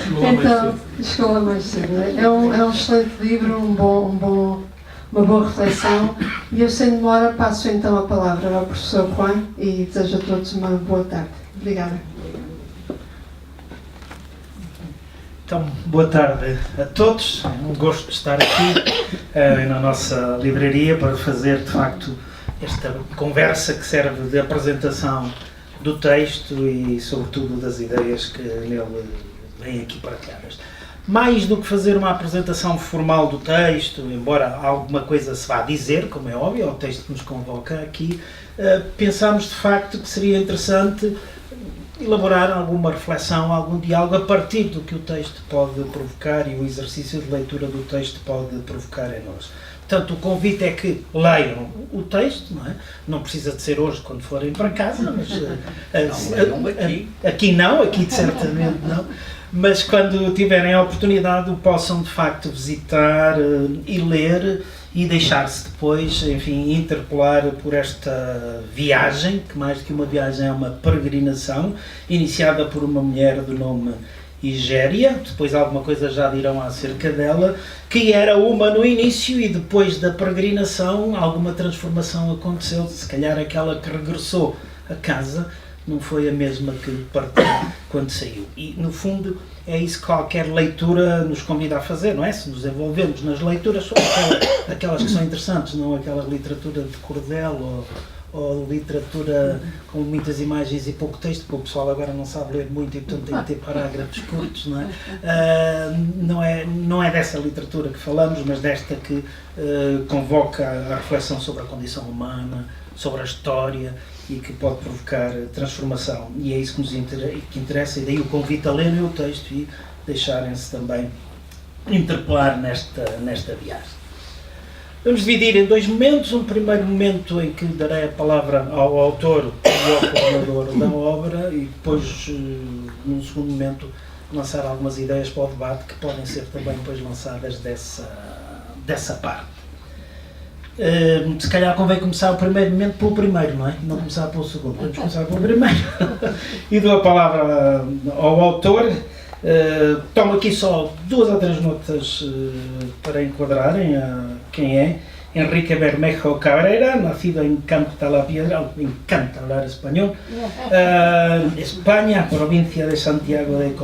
Então, chegou lá mais cedo. É um excelente livro, uma boa reflexão. E eu, sem demora, passo então a palavra ao professor Juan e desejo a todos uma boa tarde. Obrigada. Então, boa tarde a todos. É um gosto de estar aqui na nossa livraria para fazer, de facto, esta conversa que serve de apresentação do texto e, sobretudo, das ideias que nele vêm aqui partilhadas. Mais do que fazer uma apresentação formal do texto, embora alguma coisa se vá dizer, como é óbvio, é o texto que nos convoca aqui, pensámos, de facto, que seria interessante elaborar alguma reflexão, algum diálogo a partir do que o texto pode provocar e o exercício de leitura do texto pode provocar em nós. Portanto, o convite é que leiam o texto, não é? Não precisa de ser hoje quando forem para casa, mas aqui certamente não, mas quando tiverem a oportunidade o possam de facto visitar e ler e deixar-se depois, enfim, interpelar por esta viagem, que mais do que uma viagem é uma peregrinação, iniciada por uma mulher do nome Igéria, depois alguma coisa já dirão acerca dela, que era uma no início e depois da peregrinação alguma transformação aconteceu, se calhar aquela que regressou a casa não foi a mesma que partiu quando saiu. E, no fundo, é isso que qualquer leitura nos convida a fazer, não é? Se nos envolvemos nas leituras, só aquelas que são interessantes, não aquela literatura de cordel ou literatura com muitas imagens e pouco texto, porque o pessoal agora não sabe ler muito e, portanto, tem que ter parágrafos curtos, não é? Não é dessa literatura que falamos, mas desta que convoca a reflexão sobre a condição humana, sobre a história e que pode provocar transformação. E é isso que nos interessa, e daí o convite a lerem o texto e deixarem-se também interpelar nesta viagem. Vamos dividir em dois momentos. Um primeiro momento em que darei a palavra ao autor e ao coordenador da obra e depois, num segundo momento, lançar algumas ideias para o debate que podem ser também depois lançadas dessa parte. Se calhar convém começar o primeiro momento pelo primeiro, não é? Não começar pelo segundo. Vamos começar pelo primeiro. E dou a palavra ao autor. Tomo aqui só 2 ou 3 notas para enquadrarem quem é. Enrique Bermejo Cabrera, nacido en Canta la Piedra, me encanta hablar español, España, provincia de Santiago de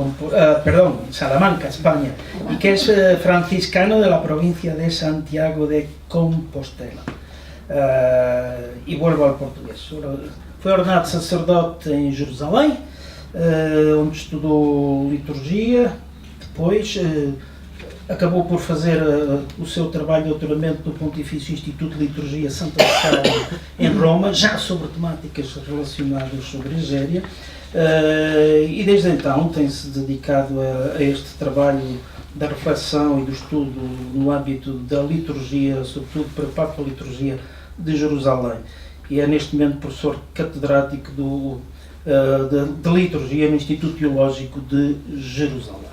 Salamanca, España, y que es franciscano de la provincia de Santiago de Compostela. Y vuelvo al portugués. Foi ordenado sacerdote em Jerusalém, onde estudou liturgia, depois acabou por fazer o seu trabalho de doutoramento no Pontifício Instituto de Liturgia Santa Sala em Roma, já sobre temáticas relacionadas sobre a Igéria, e desde então tem-se dedicado a este trabalho da reflexão e do estudo no âmbito da liturgia, sobretudo preocupado com a liturgia de Jerusalém. E é neste momento professor catedrático de liturgia no Instituto Teológico de Jerusalém.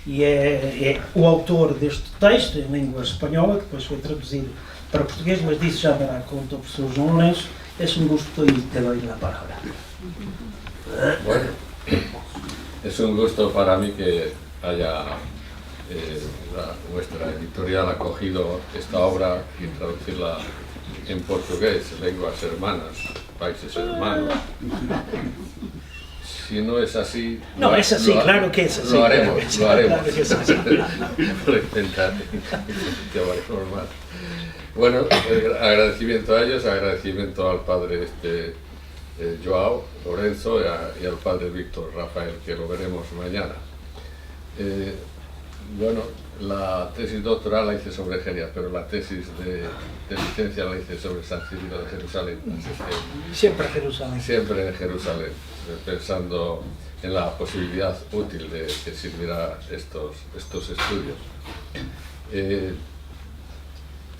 E é o autor deste texto em língua espanhola, que depois foi traduzido para português, mas disso já dará conta o professor João Lourenço. É un gusto y te doy la palabra. Bueno, es un gusto para mí que haya nuestra editorial acogido esta obra y traducirla en portugués, lenguas hermanas, países hermanos. Si no es así... No, es así, claro que es así. Lo haremos, lo haremos. Claro que es así. Por intentar más. Bueno, agradecimiento a ellos, agradecimiento al padre Joao Lorenzo y al padre Víctor Rafael, que lo veremos mañana. Bueno, la tesis doctoral la hice sobre Egeria, pero la tesis de licencia la hice sobre San Cirilo de Jerusalén. Siempre Jerusalén. Siempre en Jerusalén, pensando en la posibilidad útil de que sirviera estos estudios.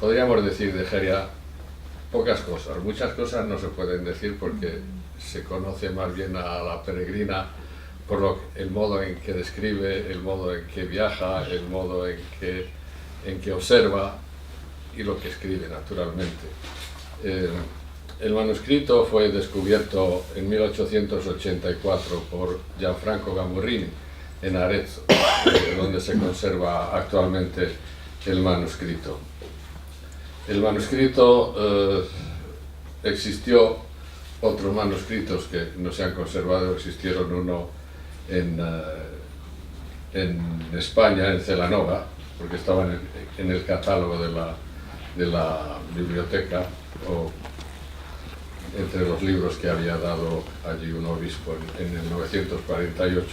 Podríamos decir de Egeria pocas cosas, muchas cosas no se pueden decir porque se conoce más bien a la peregrina por el modo en que describe, el modo en que viaja, el modo en que observa y lo que escribe, naturalmente. El manuscrito fue descubierto en 1884 por Gianfranco Gamurrini en Arezzo. donde se conserva actualmente el manuscrito. El manuscrito existió otros manuscritos que no se han conservado, existieron uno en España, en Celanova, porque estaba en el catálogo de la biblioteca, o entre los libros que había dado allí un obispo en el 948.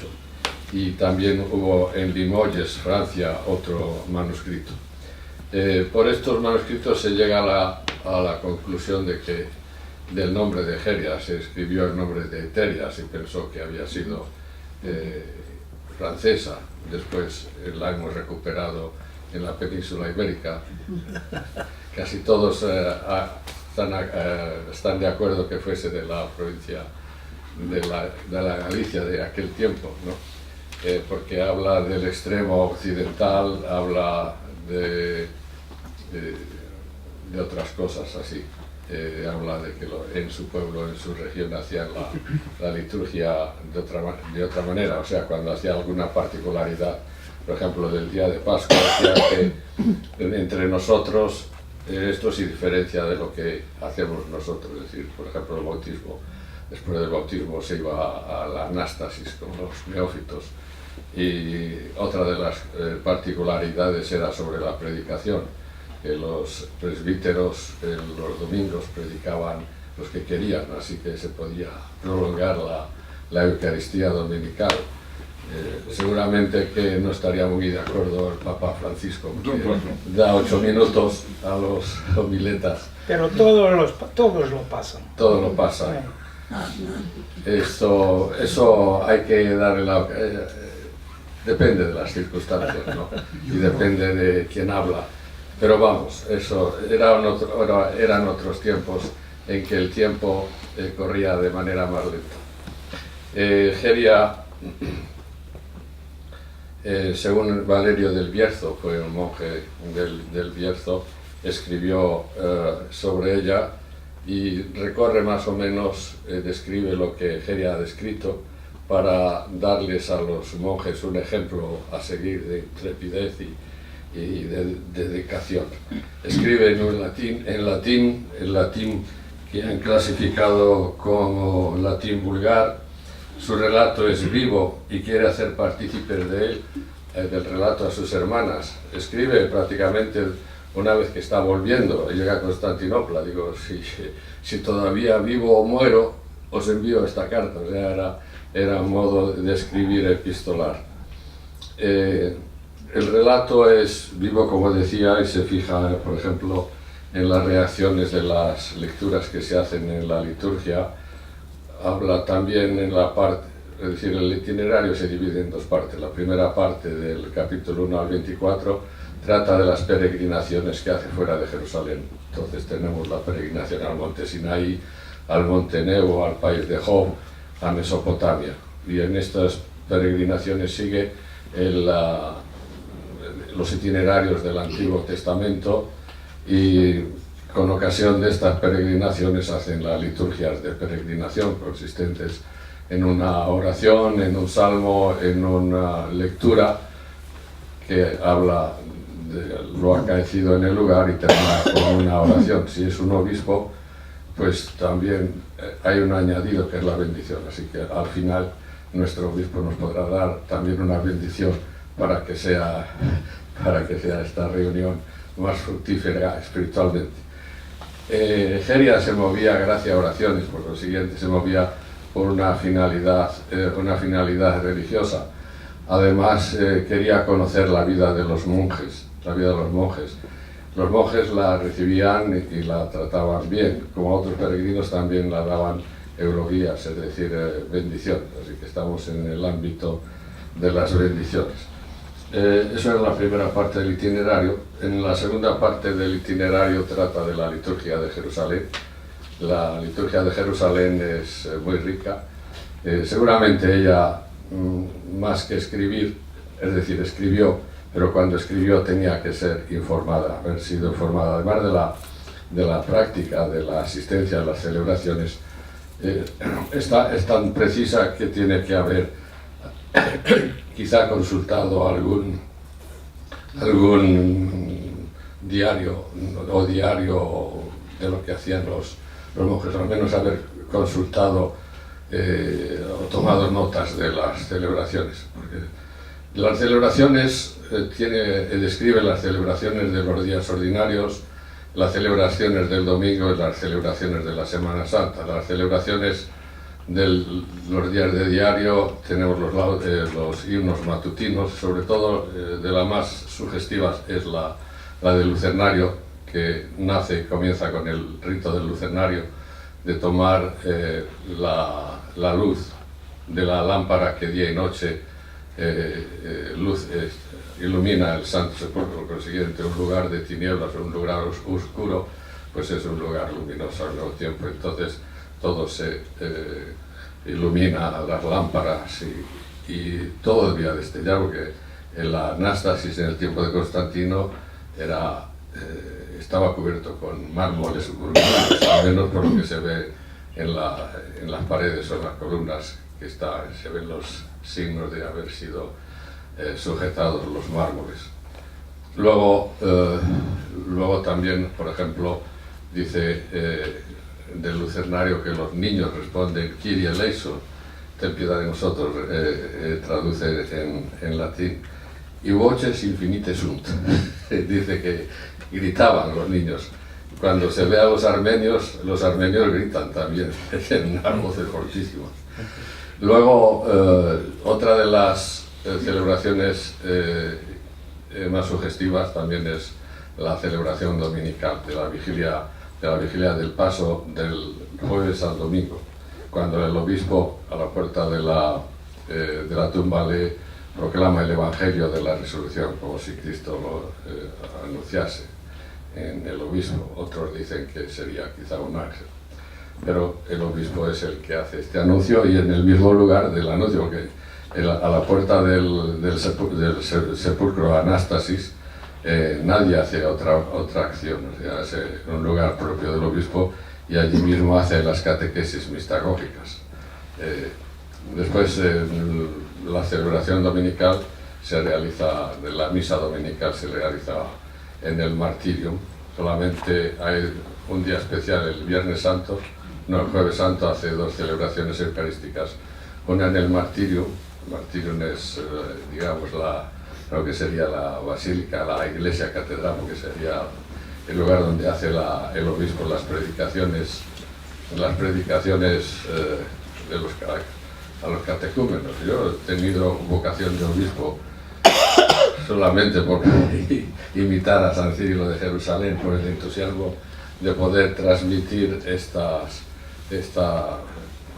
Y también hubo en Limoges, Francia, otro manuscrito. Por estos manuscritos se llega a la conclusión de que del nombre de Egeria se escribió el nombre de Eteria, se pensó que había sido francesa. Después la hemos recuperado en la península ibérica. Casi todos están de acuerdo que fuese de la provincia de la Galicia de aquel tiempo, ¿no? Porque habla del extremo occidental, habla de otras cosas así. Habla de que en su pueblo, en su región, hacían la liturgia de otra manera. O sea, cuando hacía alguna particularidad, por ejemplo, del día de Pascua, decía que entre nosotros esto se diferencia de lo que hacemos nosotros. Es decir, por ejemplo, el bautismo. Después del bautismo se iba a la anástasis con los neófitos. Y otra de las particularidades era sobre la predicación. Que los presbíteros los domingos predicaban los que querían, así que se podía prolongar la Eucaristía dominical. Seguramente que no estaría muy de acuerdo el Papa Francisco, que da 8 minutos a los homiletas. Pero todos lo pasan. Todo lo pasa. Eso hay que darle depende de las circunstancias, ¿no? Y depende de quién habla. Pero vamos, eso eran otros tiempos en que el tiempo corría de manera más lenta. Egeria, según Valerio del Bierzo, fue un monje del Bierzo, escribió sobre ella y recorre más o menos, describe lo que Egeria ha descrito para darles a los monjes un ejemplo a seguir de intrepidez y de dedicación. Escribe en latín que han clasificado como latín vulgar. Su relato es vivo y quiere hacer partícipes de él, del relato a sus hermanas. Escribe prácticamente una vez que está volviendo, llega a Constantinopla, digo, si todavía vivo o muero, os envío esta carta. O sea, era un modo de escribir epistolar. El relato es vivo, como decía, y se fija, por ejemplo, en las reacciones de las lecturas que se hacen en la liturgia. Habla también en la parte, es decir, el itinerario se divide en dos partes. La primera parte, del capítulo 1 al 24, trata de las peregrinaciones que hace fuera de Jerusalén. Entonces tenemos la peregrinación al monte Sinaí, al monte Nebo, al país de Job, a Mesopotamia. Y en estas peregrinaciones sigue los itinerarios del Antiguo Testamento, y con ocasión de estas peregrinaciones hacen las liturgias de peregrinación, consistentes en una oración, en un salmo, en una lectura que habla de lo acaecido en el lugar y termina con una oración. Si es un obispo, pues también hay un añadido que es la bendición, así que al final nuestro obispo nos podrá dar también una bendición para que sea esta reunión más fructífera espiritualmente. Egeria se movía gracias a oraciones, por lo siguiente se movía por una finalidad religiosa. Además quería conocer la vida de los monjes, Los monjes la recibían y la trataban bien, como otros peregrinos también la daban euroguías, es decir, bendiciones, así que estamos en el ámbito de las bendiciones. Eso es la primera parte del itinerario. En la segunda parte del itinerario trata de la liturgia de Jerusalén. La liturgia de Jerusalén es muy rica. Seguramente ella, más que escribir, es decir, escribió, pero cuando escribió tenía que ser informada, haber sido informada, además de la práctica, de la asistencia a las celebraciones. Es tan precisa que tiene que quizá consultado algún diario de lo que hacían los monjes, al menos haber consultado o tomado notas de las celebraciones, porque las celebraciones describe las celebraciones de los días ordinarios, las celebraciones del domingo y las celebraciones de la Semana Santa. Las celebraciones de los días de diario tenemos los himnos matutinos, sobre todo de la más sugestiva es la del lucernario, que comienza con el rito del lucernario, de tomar la luz de la lámpara que día y noche ilumina el Santo Sepulcro. Por consiguiente, un lugar de tinieblas o un lugar oscuro, pues es un lugar luminoso al mismo tiempo. Entonces todo se ilumina, las lámparas, y todo debía destellar, porque en la Anástasis en el tiempo de Constantino estaba cubierto con mármoles urbanos, al menos por lo que se ve en las paredes o en las columnas, que se ven los signos de haber sido sujetados los mármoles. Luego también, por ejemplo, dice del lucernario que los niños responden Kyrie eleison, ten piedad de nosotros, traduce en latín, y voces infinite sunt. Dice que gritaban los niños. Cuando se ve a los armenios gritan también, en unas voces fortísimas. Luego, otra de las celebraciones más sugestivas también es la celebración dominical de la vigilia del paso del jueves al domingo, cuando el obispo a la puerta de la tumba le proclama el Evangelio de la Resurrección, como si Cristo lo anunciase en el obispo. Otros dicen que sería quizá un ángel, pero el obispo es el que hace este anuncio, y en el mismo lugar del anuncio, porque a la puerta del sepulcro Anástasis nadie hace otra acción, o sea, es un lugar propio del obispo, y allí mismo hace las catequesis mistagógicas. Después la celebración dominical de la misa dominical se realiza en el martirium. Solamente hay un día especial, el Viernes Santo, el Jueves Santo hace dos celebraciones eucarísticas, una en el martirium. El martirium es, digamos, lo que sería la basílica, la iglesia catedral, porque sería el lugar donde hace el obispo las predicaciones a los catecúmenos. Yo he tenido vocación de obispo solamente por imitar a San Cirilo de Jerusalén, por el entusiasmo de poder transmitir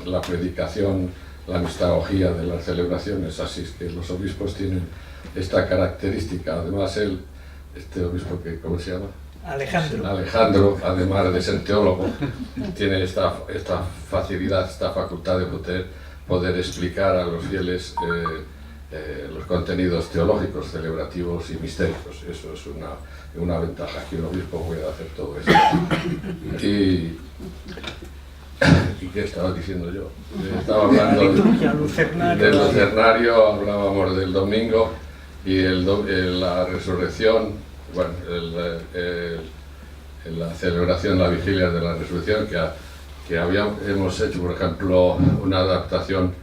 la predicación, la mistagogía de las celebraciones. Así es que los obispos tienen esta característica. Además, este obispo, ¿cómo se llama? Alejandro, además de ser teólogo, tiene esta facilidad, esta facultad de poder explicar a los fieles los contenidos teológicos, celebrativos y mistéricos. Eso es una ventaja, que un obispo puede hacer todo eso. ¿Y qué estaba diciendo yo? Estaba hablando del lucernario, hablábamos del domingo y la resurrección, bueno, la celebración, la vigilia de la resurrección, que hemos hecho, por ejemplo, una adaptación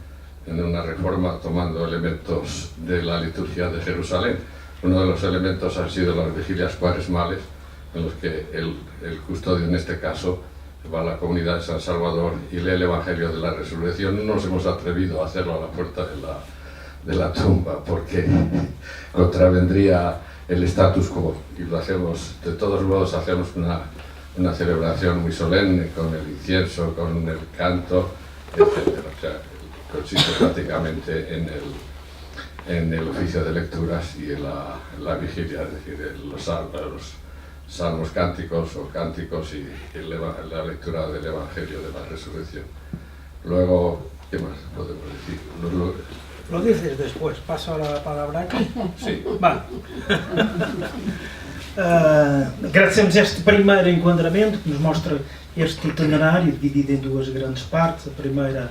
en una reforma tomando elementos de la liturgia de Jerusalén. Uno de los elementos han sido las vigilias cuaresmales, en los que el custodio, en este caso, va a la comunidad de San Salvador y lee el Evangelio de la Resurrección. No nos hemos atrevido a hacerlo a la puerta de la tumba, porque contravendría el status quo, y lo hacemos, de todos modos hacemos una celebración muy solemne, con el incienso, con el canto, etc. O sea, consiste prácticamente en el oficio de lecturas y en la vigilia, es decir, los salmos cánticos y la lectura del Evangelio de la Resurrección. Luego, ¿qué más podemos decir? Lo dices después, paso la palabra aquí. Sí. Va. Agradecemos este primeiro enquadramento que nos mostra este itinerário dividido em duas grandes partes. A primeira,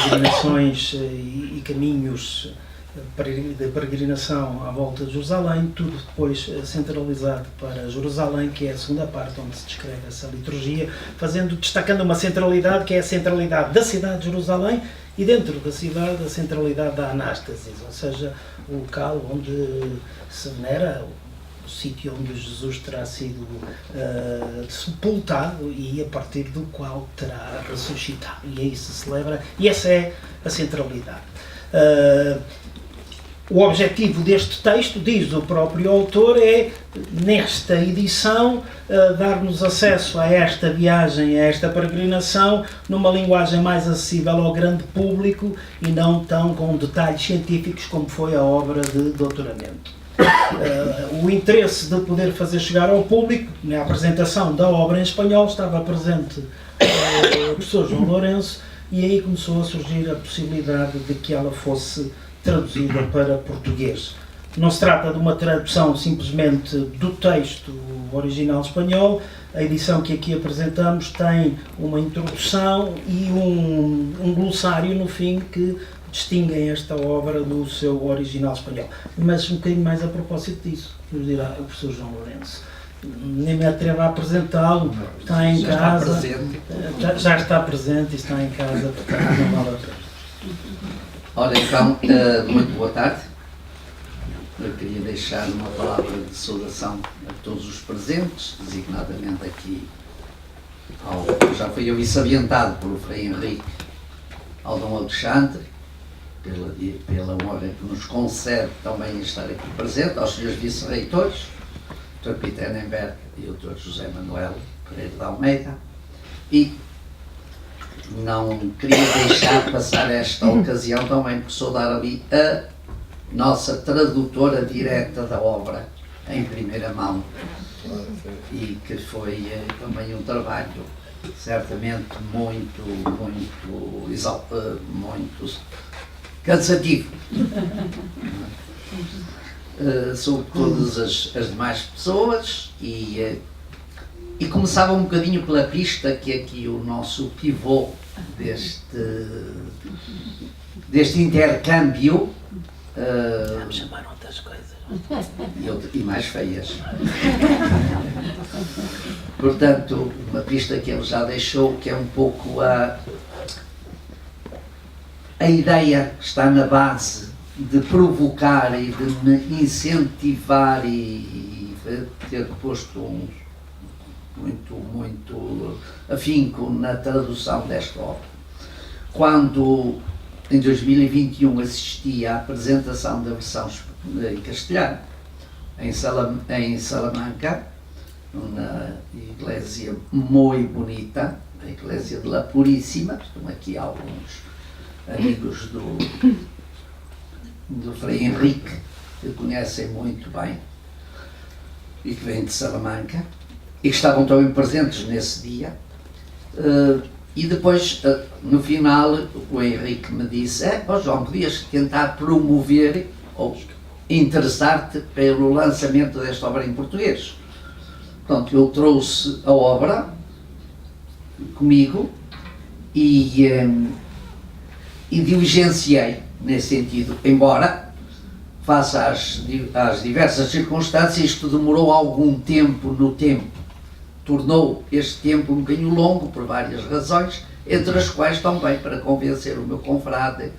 peregrinações e caminhos de peregrinação à volta de Jerusalém, tudo depois centralizado para Jerusalém, que é a segunda parte onde se descreve essa liturgia, destacando uma centralidade que é a centralidade da cidade de Jerusalém e dentro da cidade a centralidade da Anástasis, ou seja, o local onde se venera o sítio onde Jesus terá sido sepultado e a partir do qual terá ressuscitado. E aí se celebra, e essa é a centralidade. O objetivo deste texto, diz o próprio autor, é, nesta edição, dar-nos acesso a esta viagem, a esta peregrinação, numa linguagem mais acessível ao grande público e não tão com detalhes científicos como foi a obra de doutoramento. O interesse de poder fazer chegar ao público, na apresentação da obra em espanhol, estava presente o professor João Lourenço, e aí começou a surgir a possibilidade de que ela fosse traduzida para português. Não se trata de uma tradução simplesmente do texto original espanhol. A edição que aqui apresentamos tem uma introdução e um glossário no fim que distinguem esta obra do seu original espanhol. Mas um bocadinho mais a propósito disso, nos dirá o professor João Lourenço. Nem me atrevo a apresentá-lo, está em casa, já está presente e está em casa, portanto não vale a pena. Ora então, muito boa tarde. Eu queria deixar uma palavra de saudação a todos os presentes, designadamente aqui já foi aviçavientado pelo Frei Henrique, ao Dom Alexandre, pela honra que nos concede também estar aqui presente, aos senhores vice-reitores, o Dr. Peter Nemberg e o Dr. José Manuel Pereira de Almeida, e não queria deixar passar esta ocasião também por saudar ali a nossa tradutora direta da obra em primeira mão, e que foi também um trabalho certamente muito cansativo sobre todas as demais pessoas, e começava um bocadinho pela pista que é aqui o nosso pivô deste intercâmbio. Já me chamaram outras coisas. E mais feias. Portanto, uma pista que ele já deixou, que é um pouco a ideia está na base de provocar e de me incentivar e ter posto muito afinco na tradução desta obra. Quando em 2021 assisti à apresentação da versão em castelhano em Salamanca, numa igreja muito bonita, a Igreja de la Puríssima. Estão aqui alguns amigos do Frei Henrique, que conhecem muito bem e que vêm de Salamanca, e que estavam também presentes nesse dia. E depois, no final, o Henrique me disse: João, podias tentar promover ou interessar-te pelo lançamento desta obra em português. Pronto, eu trouxe a obra comigo e diligenciei nesse sentido, embora face às diversas circunstâncias, isto demorou algum tempo no tempo. Tornou este tempo um bocadinho longo por várias razões, entre as quais também para convencer o meu confrade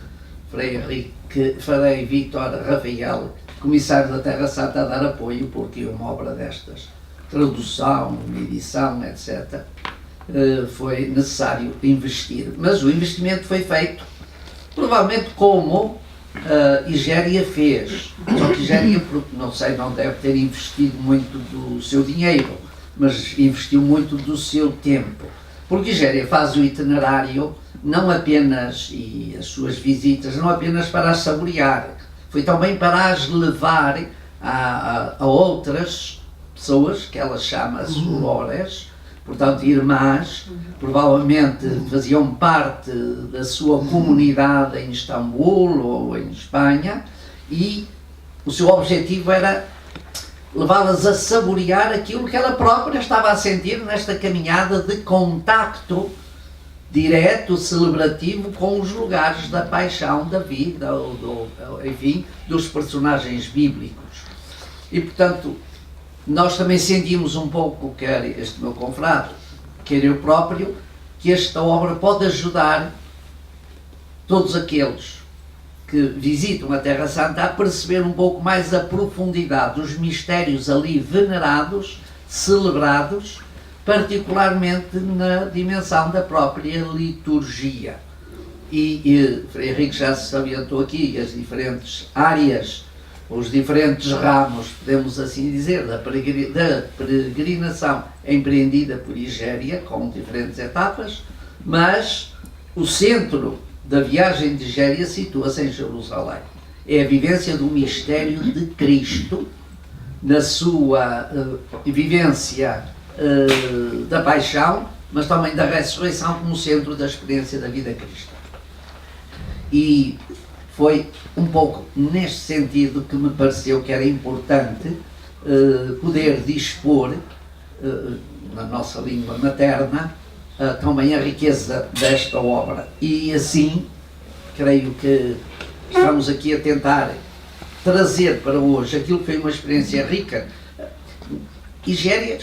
Frei Vítor Rafael, comissário da Terra Santa, a dar apoio, porque uma obra destas, tradução, edição, etc., foi necessário investir. Mas o investimento foi feito, provavelmente como Igéria fez. Só que Igéria, não sei, não deve ter investido muito do seu dinheiro, mas investiu muito do seu tempo, porque Igéria faz o itinerário não apenas, e as suas visitas, não apenas para as saborear, foi também para as levar a outras pessoas, que ela chama sorores, portanto irmãs, provavelmente faziam parte da sua comunidade em Istambul ou em Espanha, e o seu objetivo era levá-las a saborear aquilo que ela própria estava a sentir nesta caminhada de contacto direto, celebrativo, com os lugares da paixão, da vida, enfim, dos personagens bíblicos. E, portanto, nós também sentimos um pouco, quer este meu confrade, quer eu próprio, que esta obra pode ajudar todos aqueles que visitam a Terra Santa a perceber um pouco mais a profundidade dos mistérios ali venerados, celebrados, particularmente na dimensão da própria liturgia. E Frei Henrique já se salientou aqui as diferentes áreas, os diferentes ramos, podemos assim dizer, da peregrinação empreendida por Igéria, com diferentes etapas, mas o centro da viagem de Igéria situa-se em Jerusalém. É a vivência do mistério de Cristo, na sua vivência da paixão, mas também da ressurreição como centro da experiência da vida cristã. E foi um pouco neste sentido que me pareceu que era importante poder dispor, na nossa língua materna, também a riqueza desta obra. E assim, creio que estamos aqui a tentar trazer para hoje aquilo que foi uma experiência rica. Igéria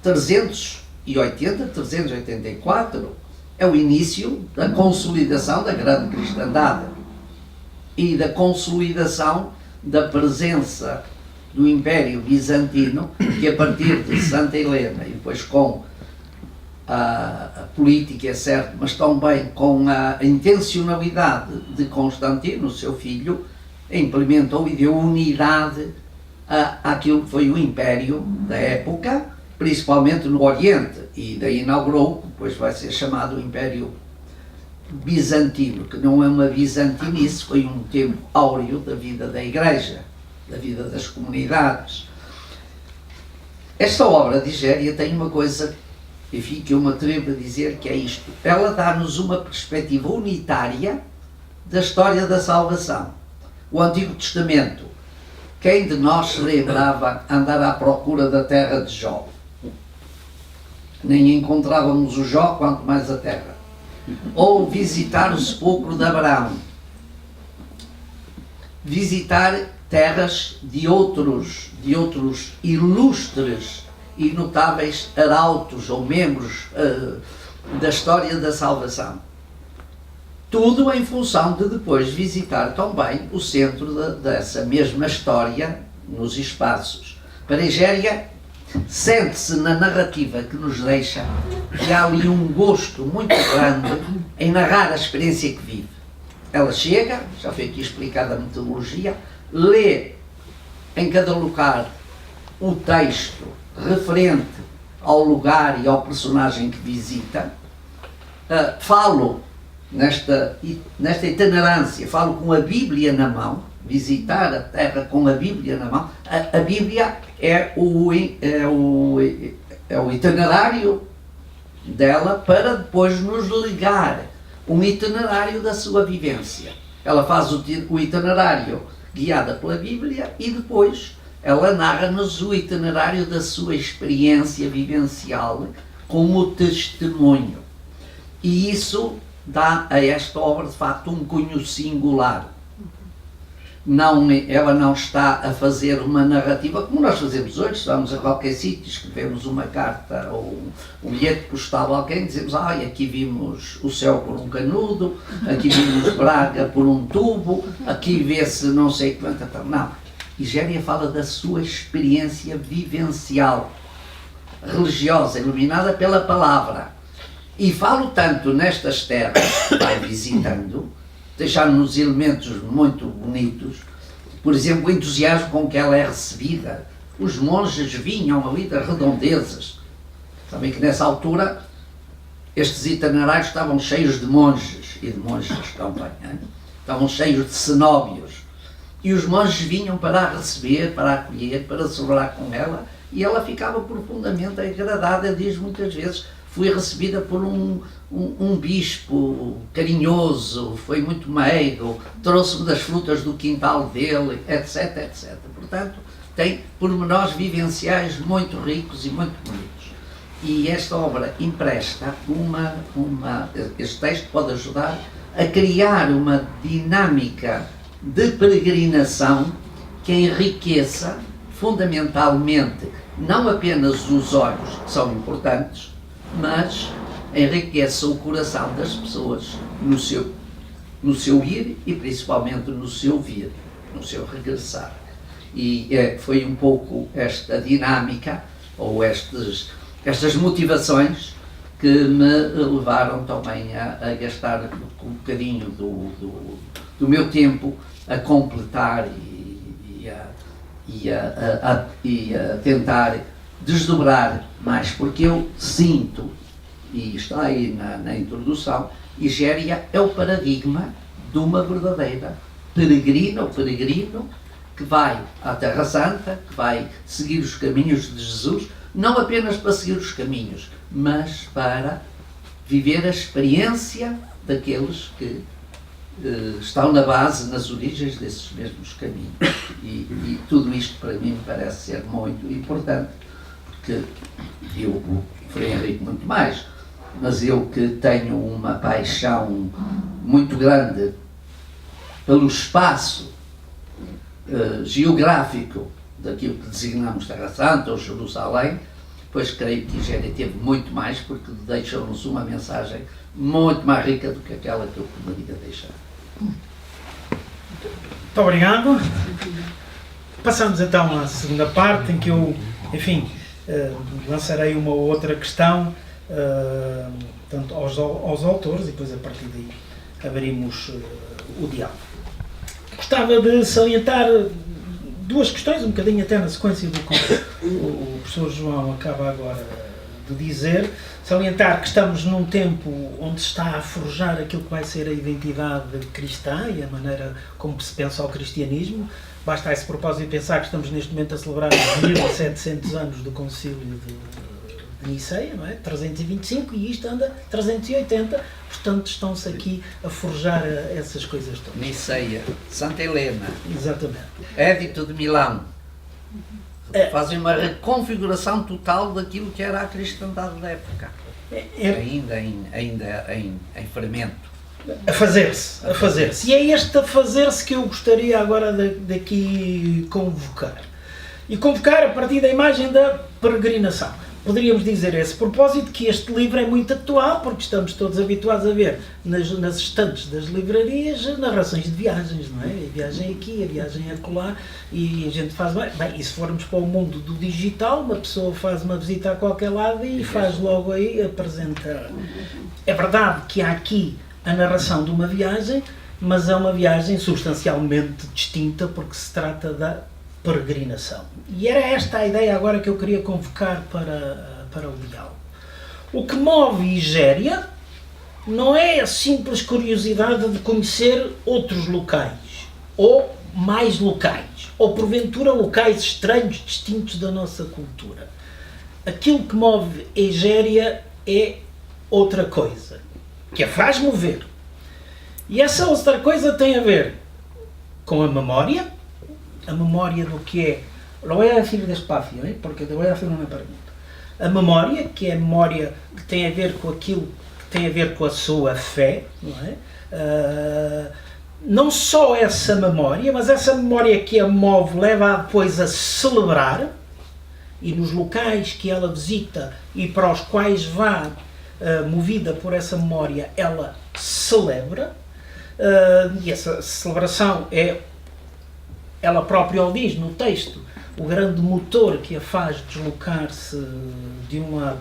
384 é o início da consolidação da grande cristandade e da consolidação da presença do Império Bizantino, que a partir de Santa Helena e depois com a política, é certo, mas também com a intencionalidade de Constantino, seu filho, implementou e deu unidade àquilo que foi o Império da época, principalmente no Oriente, e daí inaugurou, depois vai ser chamado o Império Bizantino, que não é uma bizantinice, foi um tempo áureo da vida da Igreja, da vida das comunidades. Esta obra de Igéria tem uma coisa, enfim, que eu me atrevo a dizer que é isto: ela dá-nos uma perspectiva unitária da história da salvação. O Antigo Testamento, quem de nós se lembrava andar à procura da terra de Jó? Nem encontrávamos o Jó, quanto mais a terra. Ou visitar o sepulcro de Abraão. Visitar terras de outros ilustres e notáveis arautos ou membros da história da salvação. Tudo em função de depois visitar também o centro dessa mesma história nos espaços. Para Igéria, sente-se na narrativa que nos deixa que há ali um gosto muito grande em narrar a experiência que vive. Ela chega, já foi aqui explicada a metodologia, lê em cada lugar o texto referente ao lugar e ao personagem que visita. Falo nesta itinerância, falo com a Bíblia na mão, visitar a terra com a Bíblia na mão. A Bíblia é o itinerário dela para depois nos legar um itinerário da sua vivência. Ela faz o itinerário guiada pela Bíblia e depois ela narra-nos o itinerário da sua experiência vivencial como testemunho. E isso dá a esta obra, de facto, um cunho singular. Ela não está a fazer uma narrativa como nós fazemos hoje. Vamos a qualquer sítio, escrevemos uma carta ou um bilhete postal a alguém, dizemos: aqui vimos o céu por um canudo, aqui vimos Braga por um tubo, aqui vê-se não sei quanto. Não. Igéria fala da sua experiência vivencial, religiosa, iluminada pela palavra. E falo tanto nestas terras que vai visitando, deixando-nos elementos muito bonitos. Por exemplo, o entusiasmo com que ela é recebida. Os monges vinham ali das redondezas. Sabem que nessa altura estes itinerários estavam cheios de monges e de monjas também. Estavam cheios de cenóbios. E os monges vinham para a receber, para a acolher, para celebrar com ela, e ela ficava profundamente agradada. Diz muitas vezes: fui recebida por um bispo carinhoso, foi muito meigo, trouxe-me das frutas do quintal dele, etc, etc. Portanto, tem pormenores vivenciais muito ricos e muito bonitos. E esta obra empresta este texto pode ajudar a criar uma dinâmica de peregrinação que enriqueça fundamentalmente não apenas os olhos, que são importantes, mas enriqueça o coração das pessoas no seu ir e principalmente no seu vir, no seu regressar. E foi um pouco esta dinâmica, ou estas motivações, que me levaram também a gastar um bocadinho do meu tempo a completar e a tentar desdobrar mais, porque eu sinto, e está aí na introdução, Igéria é o paradigma de uma verdadeira peregrina ou peregrino que vai à Terra Santa, que vai seguir os caminhos de Jesus, não apenas para seguir os caminhos, mas para viver a experiência daqueles que estão na base, nas origens desses mesmos caminhos. E tudo isto para mim me parece ser muito importante, porque o Frei Henrique muito mais, mas eu que tenho uma paixão muito grande pelo espaço geográfico daquilo que designamos Terra Santa ou Jerusalém, pois creio que Igéria teve muito mais, porque deixou-nos uma mensagem muito mais rica do que aquela que eu poderia deixar. Muito obrigado. Passamos então à segunda parte, em que eu, enfim, lançarei uma outra questão, tanto aos autores, e depois a partir daí abrimos o diálogo. Gostava de salientar duas questões, um bocadinho até na sequência do que o professor João acaba agora de dizer. Salientar que estamos num tempo onde se está a forjar aquilo que vai ser a identidade cristã e a maneira como se pensa o cristianismo. Basta a esse propósito pensar que estamos neste momento a celebrar os 1700 anos do Concílio de Niceia, não é? 325, e isto anda 380, portanto estão-se aqui a forjar essas coisas todas. Niceia, Santa Helena, exatamente. Édito de Milão, fazem uma reconfiguração total daquilo que era a cristandade da época, ainda em fermento. A fazer-se. E é este a fazer-se que eu gostaria agora daqui convocar. E convocar a partir da imagem da peregrinação. Poderíamos dizer a esse propósito que este livro é muito atual, porque estamos todos habituados a ver nas estantes das livrarias narrações de viagens, não é? A viagem aqui, a viagem acolá, e a gente faz... Bem, e se formos para o mundo do digital, uma pessoa faz uma visita a qualquer lado e faz logo aí, apresenta... É verdade que há aqui a narração de uma viagem, mas é uma viagem substancialmente distinta, porque se trata da peregrinação. E era esta a ideia agora que eu queria convocar para o diálogo. O que move Igéria não é a simples curiosidade de conhecer outros locais, ou mais locais, ou porventura locais estranhos, distintos da nossa cultura. Aquilo que move Igéria é outra coisa, que a faz mover. E essa outra coisa tem a ver com a memória do que é, lo voy a decir despacio, porque te voy a hacer uma pergunta. A memória, que é a memória que tem a ver com aquilo que tem a ver com a sua fé, não é? Não só essa memória, mas essa memória que a move leva-a depois a celebrar, e nos locais que ela visita e para os quais vá, movida por essa memória, ela celebra, e essa celebração é, ela própria o diz no texto, o grande motor que a faz deslocar-se de um lado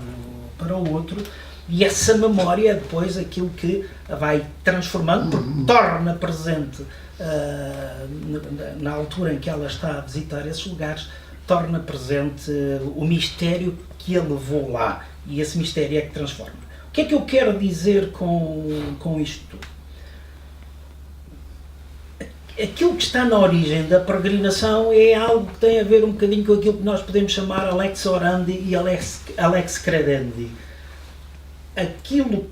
para o outro, e essa memória é depois aquilo que a vai transformando, porque torna presente na altura em que ela está a visitar esses lugares, torna presente o mistério que a levou lá, e esse mistério é que transforma. O que é que eu quero dizer com isto tudo? Aquilo que está na origem da peregrinação é algo que tem a ver um bocadinho com aquilo que nós podemos chamar Alex Orandi e Alex Credendi. Aquilo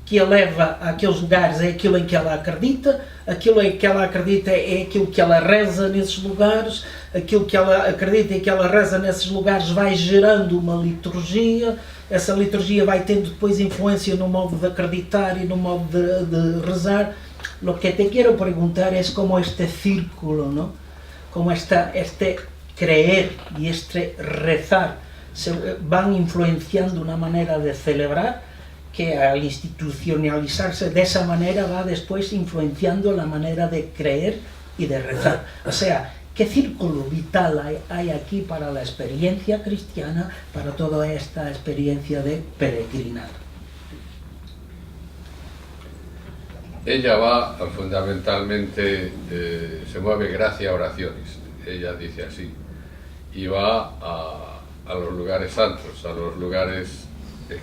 que a leva àqueles lugares é aquilo em que ela acredita, aquilo em que ela acredita é aquilo que ela reza nesses lugares, aquilo que ela acredita e que ela reza nesses lugares vai gerando uma liturgia, essa liturgia vai tendo depois influência no modo de acreditar e no modo de rezar. Lo que te quiero preguntar es cómo este círculo, ¿no? Cómo este creer y este rezar se van influenciando una manera de celebrar que al institucionalizarse de esa manera va después influenciando la manera de creer y de rezar. O sea, ¿qué círculo vital hay aquí para la experiencia cristiana, para toda esta experiencia de peregrinar? Ella va fundamentalmente, se mueve gracias a oraciones, ella dice así, y va a los lugares santos, a los lugares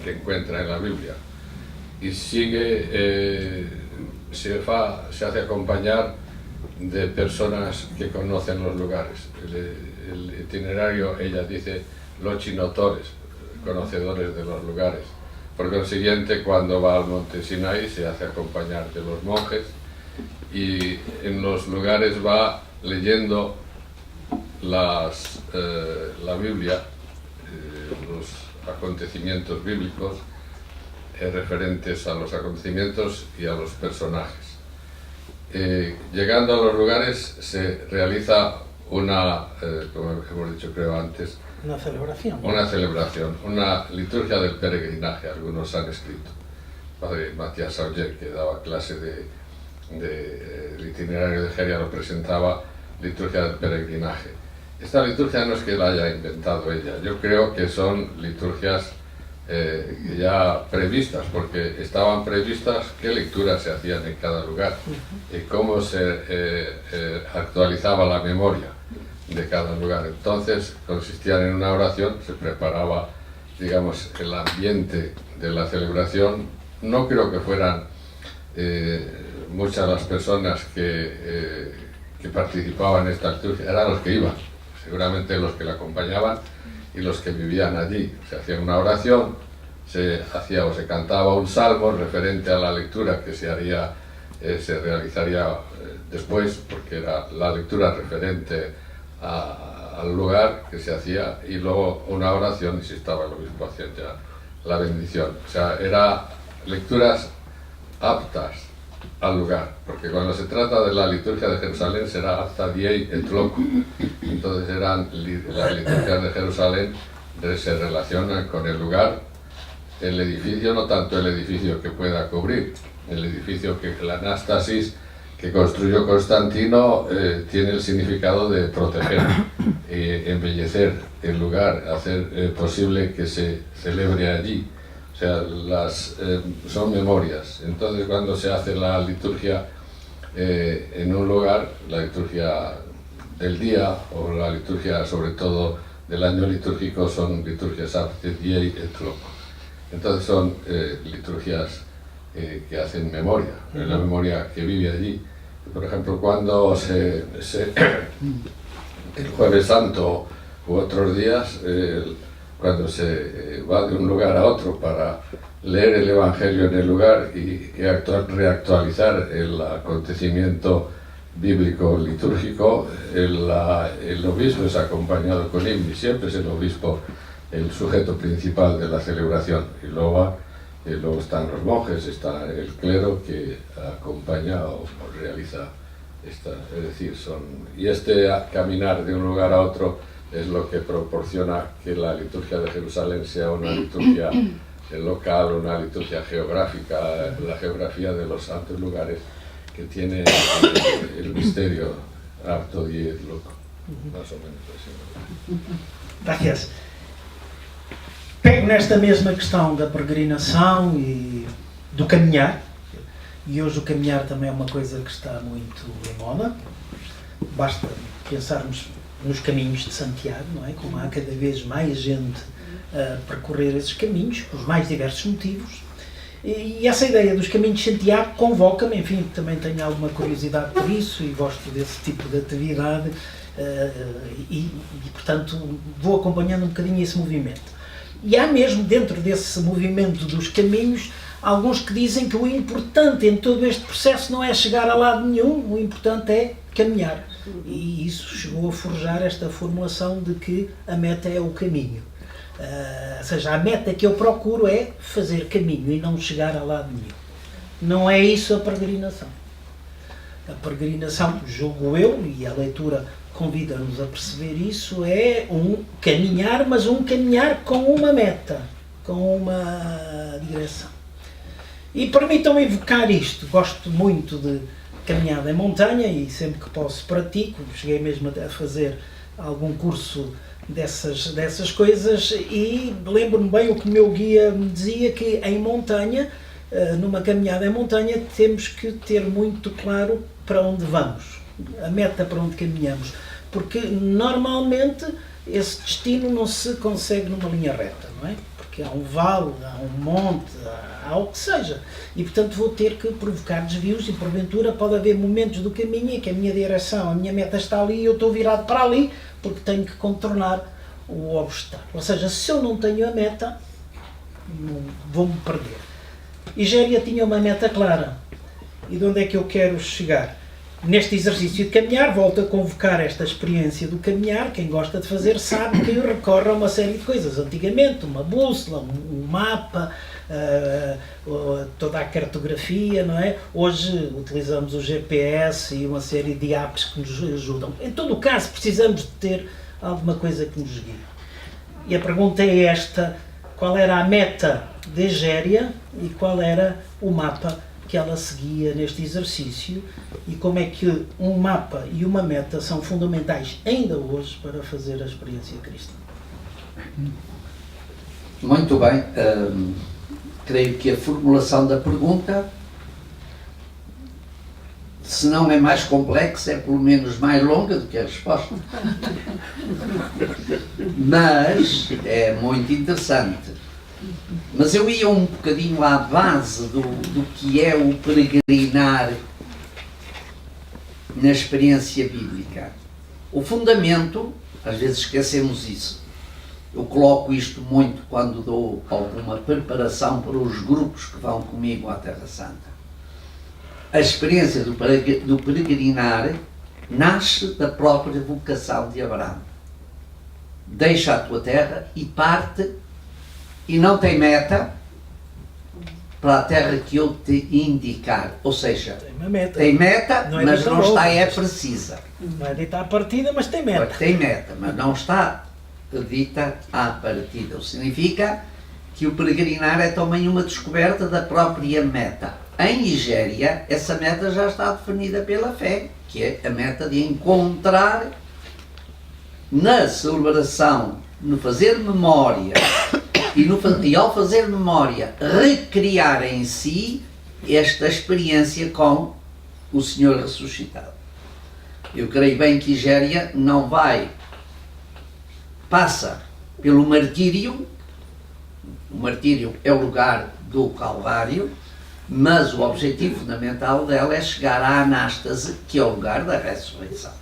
que encuentra en la Biblia, y sigue, se hace acompañar de personas que conocen los lugares. El itinerario, ella dice, lochinotores, conocedores de los lugares. Por consiguiente, cuando va al monte Sinai se hace acompañar de los monjes y en los lugares va leyendo la Biblia, los acontecimientos bíblicos referentes a los acontecimientos y a los personajes. Llegando a los lugares se realiza una, como hemos dicho creo antes, Una celebración. Una celebración, una liturgia del peregrinaje, algunos han escrito. Padre Matías Auger, que daba clase del itinerario de Geria, lo presentaba, liturgia del peregrinaje. Esta liturgia no es que la haya inventado ella, yo creo que son liturgias ya previstas, porque estaban previstas qué lecturas se hacían en cada lugar y cómo se actualizaba la memoria de cada lugar. Entonces consistían en una oración, se preparaba, digamos, el ambiente de la celebración. No creo que fueran muchas las personas que participaban en esta liturgia, eran los que iban, seguramente los que la acompañaban y los que vivían allí. Se hacía una oración, se hacía o se cantaba un salmo referente a la lectura que se haría, se realizaría después, porque era la lectura referente al lugar que se hacía, y luego una oración y si estaba el obispo hacía ya la bendición. O sea, eran lecturas aptas al lugar, porque cuando se trata de la liturgia de Jerusalén será apta diei et loco. Entonces las liturgias de Jerusalén se relacionan con el lugar, el edificio, no tanto el edificio que pueda cubrir, el edificio que la anástasis que construyó Constantino tiene el significado de proteger, embellecer el lugar, hacer posible que se celebre allí. O sea, son memorias. Entonces, cuando se hace la liturgia en un lugar, la liturgia del día o la liturgia, sobre todo, del año litúrgico, son liturgias apte diei et loco. Entonces son liturgias que hacen memoria, la memoria que vive allí. Por ejemplo, cuando el Jueves Santo u otros días, cuando se va de un lugar a otro para leer el Evangelio en el lugar y reactualizar el acontecimiento bíblico litúrgico, el obispo es acompañado con himno, y siempre es el obispo el sujeto principal de la celebración, y luego están los monjes, está el clero que acompaña o realiza esta, es decir, y este caminar de un lugar a otro es lo que proporciona que la liturgia de Jerusalén sea una liturgia local, una liturgia geográfica, la geografía de los santos lugares que tiene el misterio apto diei et loco, más o menos así. Gracias. Pego nesta mesma questão da peregrinação e do caminhar, e hoje o caminhar também é uma coisa que está muito em moda. Basta pensarmos nos caminhos de Santiago, não é? Como há cada vez mais gente a percorrer esses caminhos, pelos mais diversos motivos. E essa ideia dos caminhos de Santiago convoca-me, enfim, também tenho alguma curiosidade por isso e gosto desse tipo de atividade e portanto, vou acompanhando um bocadinho esse movimento. E há mesmo, dentro desse movimento dos caminhos, alguns que dizem que o importante em todo este processo não é chegar a lado nenhum, o importante é caminhar. E isso chegou a forjar esta formulação de que a meta é o caminho. Ou seja, a meta que eu procuro é fazer caminho e não chegar a lado nenhum. Não é isso a peregrinação. A peregrinação, julgo eu, e a leitura convida-nos a perceber isso, é um caminhar, mas um caminhar com uma meta, com uma direção. E permitam-me evocar isto. Gosto muito de caminhada em montanha e sempre que posso pratico. Cheguei mesmo a fazer algum curso dessas coisas e lembro-me bem o que o meu guia me dizia, que em montanha, numa caminhada em montanha, temos que ter muito claro para onde vamos, a meta para onde caminhamos, porque normalmente esse destino não se consegue numa linha reta, não é? Porque há um vale, há um monte, há o que seja, e portanto vou ter que provocar desvios e porventura pode haver momentos do caminho em que a minha direção, a minha meta está ali e eu estou virado para ali porque tenho que contornar o obstáculo. Ou seja, se eu não tenho a meta, vou-me perder. Igéria tinha uma meta clara. E de onde é que eu quero chegar? Neste exercício de caminhar, volto a convocar esta experiência do caminhar. Quem gosta de fazer sabe que recorre a uma série de coisas. Antigamente, uma bússola, um mapa, toda a cartografia, não é? Hoje utilizamos o GPS e uma série de apps que nos ajudam. Em todo o caso, precisamos de ter alguma coisa que nos guie. E a pergunta é esta: qual era a meta de Egéria e qual era o mapa que ela seguia neste exercício e como é que um mapa e uma meta são fundamentais ainda hoje para fazer a experiência cristã? Muito bem. Creio que a formulação da pergunta, se não é mais complexa, é pelo menos mais longa do que a resposta. Mas é muito interessante. Mas eu ia um bocadinho à base do que é o peregrinar na experiência bíblica. O fundamento, às vezes esquecemos isso. Eu coloco isto muito quando dou alguma preparação para os grupos que vão comigo à Terra Santa. A experiência do peregrinar nasce da própria vocação de Abraão. Deixa a tua terra e parte, e não tem meta, para a terra que eu te indicar. Ou seja, tem meta, mas não está precisa. Não é dita à partida, mas tem meta. Tem meta, mas não está dita à partida. O que significa que o peregrinar é também uma descoberta da própria meta. Em Igéria, essa meta já está definida pela fé, que é a meta de encontrar na celebração, no fazer memória, e ao fazer memória, recriar em si esta experiência com o Senhor ressuscitado. Eu creio bem que Igéria não passa pelo martírio. O martírio é o lugar do Calvário, mas o objetivo fundamental dela é chegar à anástase, que é o lugar da ressurreição.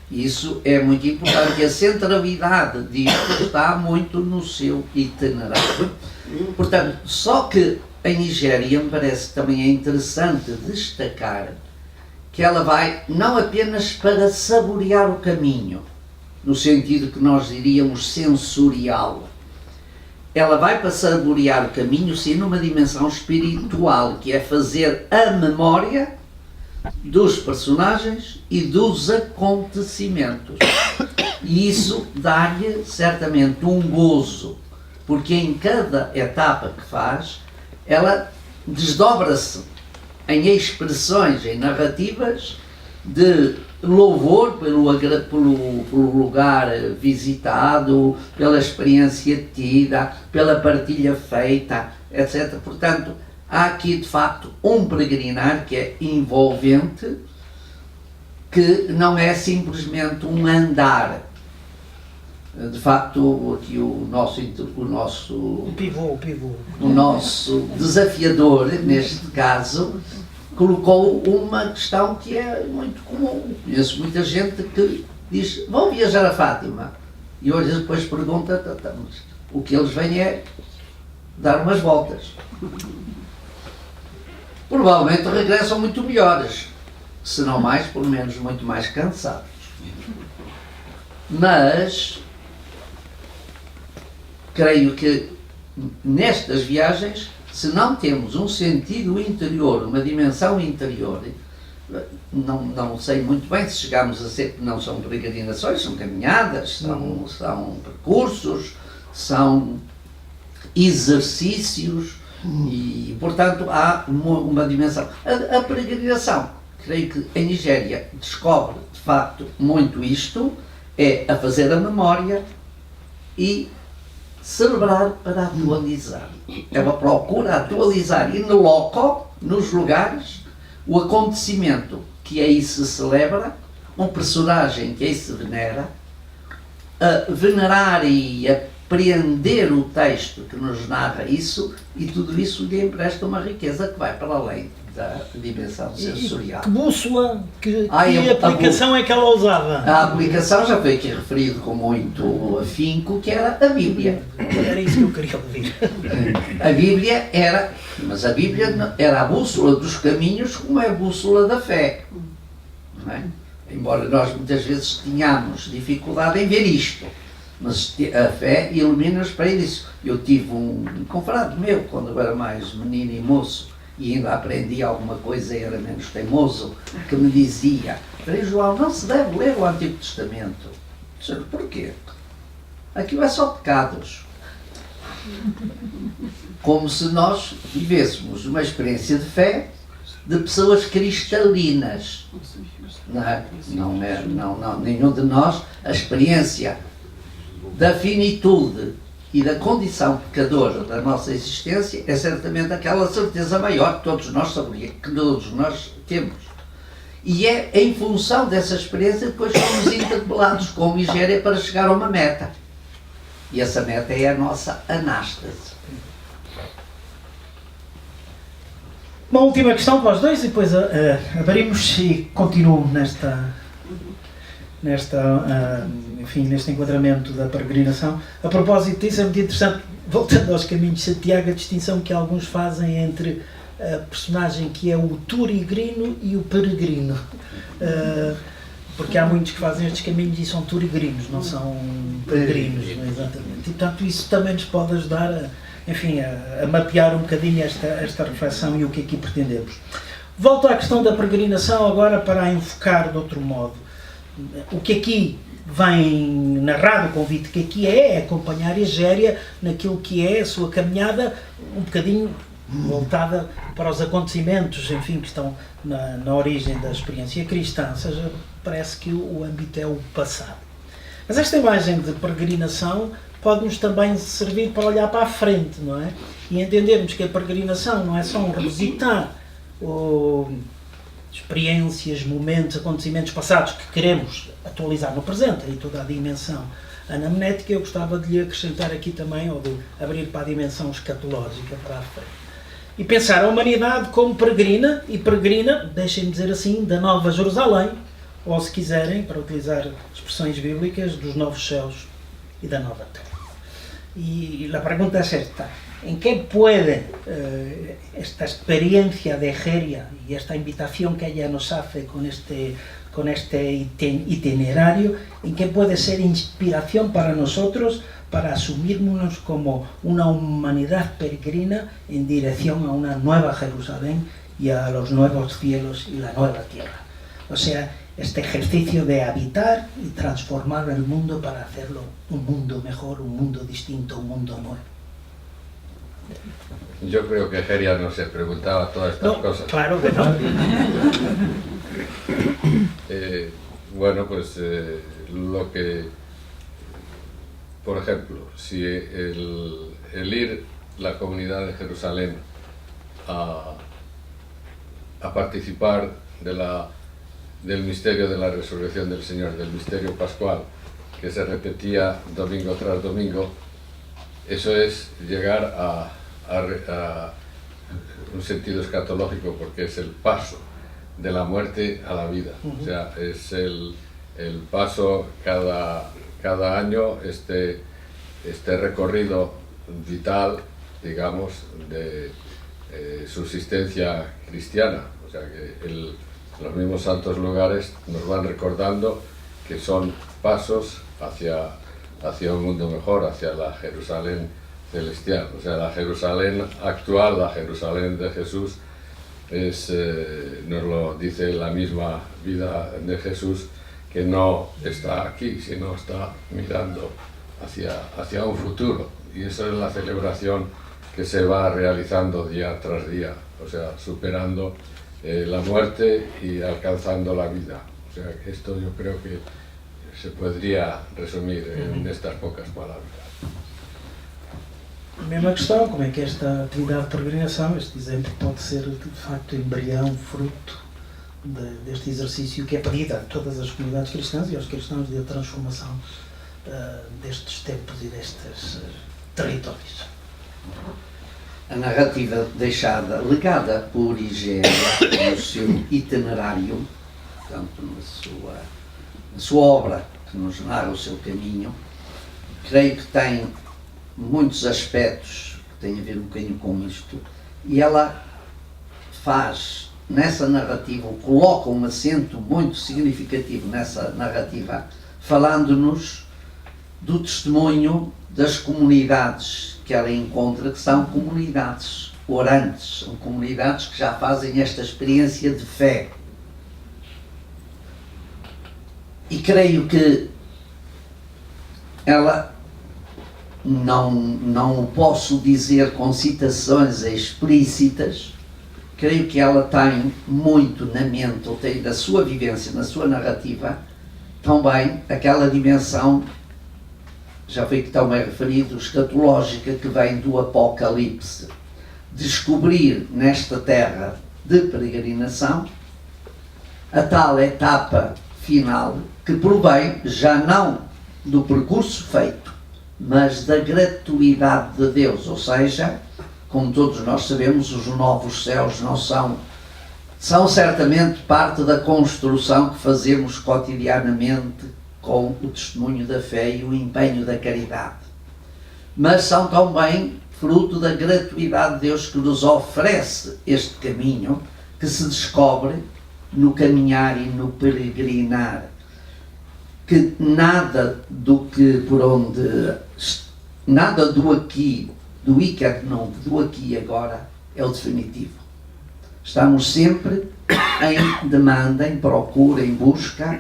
Isso é muito importante, e a centralidade disto está muito no seu itinerário. Portanto, só que em Igéria me parece que também é interessante destacar que ela vai não apenas para saborear o caminho, no sentido que nós diríamos sensorial. Ela vai para saborear o caminho, sim, numa dimensão espiritual, que é fazer a memória dos personagens e dos acontecimentos. E isso dá-lhe certamente um gozo, porque em cada etapa que faz, ela desdobra-se em expressões, em narrativas de louvor pelo lugar visitado, pela experiência tida, pela partilha feita, etc. Portanto, há aqui de facto um peregrinar que é envolvente, que não é simplesmente um andar. De facto, aqui o nosso desafiador, neste caso, colocou uma questão que é muito comum. Conheço muita gente que diz: vou viajar a Fátima. E hoje depois pergunta: o que eles vêm é dar umas voltas. provavelmente regressam muito melhores, se não mais, pelo menos muito mais cansados. Mas creio que nestas viagens, se não temos um sentido interior, uma dimensão interior, não sei muito bem se chegamos a ser, não são peregrinações, são caminhadas, são percursos, são exercícios e, portanto, há uma dimensão. A peregrinação, creio que em Nigéria descobre, de facto, muito isto, é a fazer a memória e celebrar para atualizar. Ela procura atualizar in loco, nos lugares, o acontecimento que aí se celebra, um personagem que aí se venera, a venerar e apreender o texto que nos narra isso, e tudo isso lhe empresta uma riqueza que vai para além da dimensão sensorial. Que bússola, que a aplicação é que ela usava? A aplicação já foi aqui referido com muito afinco, que era a Bíblia. Era isso que eu queria ouvir. A Bíblia era, mas a Bíblia era a bússola dos caminhos como é a bússola da fé. Não é? Embora nós muitas vezes tenhamos dificuldade em ver isto, mas a fé ilumina-nos para isso. Eu tive um confrade meu, quando eu era mais menino e moço, e ainda aprendi alguma coisa e era menos teimoso, que me dizia: Frei João, não se deve ler o Antigo Testamento. Disse, porquê? Aquilo é só pecados. Como se nós vivêssemos uma experiência de fé de pessoas cristalinas. Nenhum de nós, a experiência da finitude e da condição pecadora da nossa existência é certamente aquela certeza maior que todos nós sabemos, que todos nós temos. E é em função dessa experiência que depois somos interpelados como Nigéria para chegar a uma meta. E essa meta é a nossa anástase. Uma última questão para os dois e depois abrimos e continuo neste enquadramento da peregrinação. A propósito disso, é muito interessante, voltando aos caminhos de Santiago, a distinção que alguns fazem entre a personagem que é o turigrino e o peregrino. Porque há muitos que fazem estes caminhos e são turigrinos, não são peregrinos, não é? Exatamente. E, portanto, isso também nos pode ajudar a mapear um bocadinho esta reflexão e o que aqui pretendemos. Volto à questão da peregrinação agora para a enfocar de outro modo. O que aqui vem narrado, o convite que aqui é acompanhar a Nigéria naquilo que é a sua caminhada, um bocadinho voltada para os acontecimentos, enfim, que estão na origem da experiência cristã, ou seja, parece que o âmbito é o passado. Mas esta imagem de peregrinação pode-nos também servir para olhar para a frente, não é? E entendermos que a peregrinação não é só um revisitar experiências, momentos, acontecimentos passados que queremos atualizar no presente, e toda a dimensão anamnética. Eu gostava de lhe acrescentar aqui também, ou de abrir para a dimensão escatológica para a frente. E pensar a humanidade como peregrina, e peregrina, deixem-me dizer assim, da Nova Jerusalém, ou se quiserem, para utilizar expressões bíblicas, dos novos céus y da nueva tierra. Y la pregunta es esta: ¿en qué puede esta experiencia de Egeria y esta invitación que ella nos hace con este itinerario, en qué puede ser inspiración para nosotros para asumirnos como una humanidad peregrina en dirección a una nueva Jerusalén y a los nuevos cielos y la nueva tierra? O sea, este ejercicio de habitar y transformar el mundo para hacerlo un mundo mejor, un mundo distinto, un mundo nuevo. Yo creo que Egeria no se preguntaba todas estas cosas. Claro que no. Bueno, pues lo que, por ejemplo, si el ir la comunidad de Jerusalén a participar del misterio de la resurrección del Señor, del misterio pascual, que se repetía domingo tras domingo, eso es llegar a un sentido escatológico, porque es el paso de la muerte a la vida. O sea, es el paso cada año, este recorrido vital, digamos, subsistencia cristiana. O sea que los mismos santos lugares nos van recordando que son pasos hacia un mundo mejor, hacia la Jerusalén celestial. O sea, la Jerusalén actual, la Jerusalén de Jesús, nos lo dice la misma vida de Jesús, que no está aquí, sino está mirando hacia un futuro. Y eso es la celebración que se va realizando día tras día, o sea, superando la muerte y alcanzando la vida. O sea, que esto yo creo que se podría resumir en estas pocas palabras. A mesma questão, como é que esta atividade de peregrinação, este exemplo, pode ser de facto embrião, fruto deste exercício que é pedido a todas as comunidades cristãs e aos cristãos de transformação destes tempos e destes territórios. A narrativa deixada, legada por Igéria no seu itinerário, portanto, na sua obra, que nos narra o seu caminho, creio que tem muitos aspectos que têm a ver um bocadinho com isto, e ela faz nessa narrativa, coloca um acento muito significativo nessa narrativa, falando-nos do testemunho das comunidades que ela encontra, que são comunidades orantes, são comunidades que já fazem esta experiência de fé. E creio que ela, não o posso dizer com citações explícitas, creio que ela tem muito na mente, ou tem da sua vivência, na sua narrativa, também aquela dimensão, já foi que também referido, escatológica, que vem do Apocalipse. Descobrir nesta terra de peregrinação a tal etapa final que provém já não do percurso feito, mas da gratuidade de Deus, ou seja, como todos nós sabemos, os novos céus não são certamente parte da construção que fazemos cotidianamente com o testemunho da fé e o empenho da caridade, mas são também fruto da gratuidade de Deus que nos oferece este caminho que se descobre no caminhar e no peregrinar, que nada do que por onde, nada do aqui, do não, do aqui e agora é o definitivo. Estamos sempre em demanda, em procura, em busca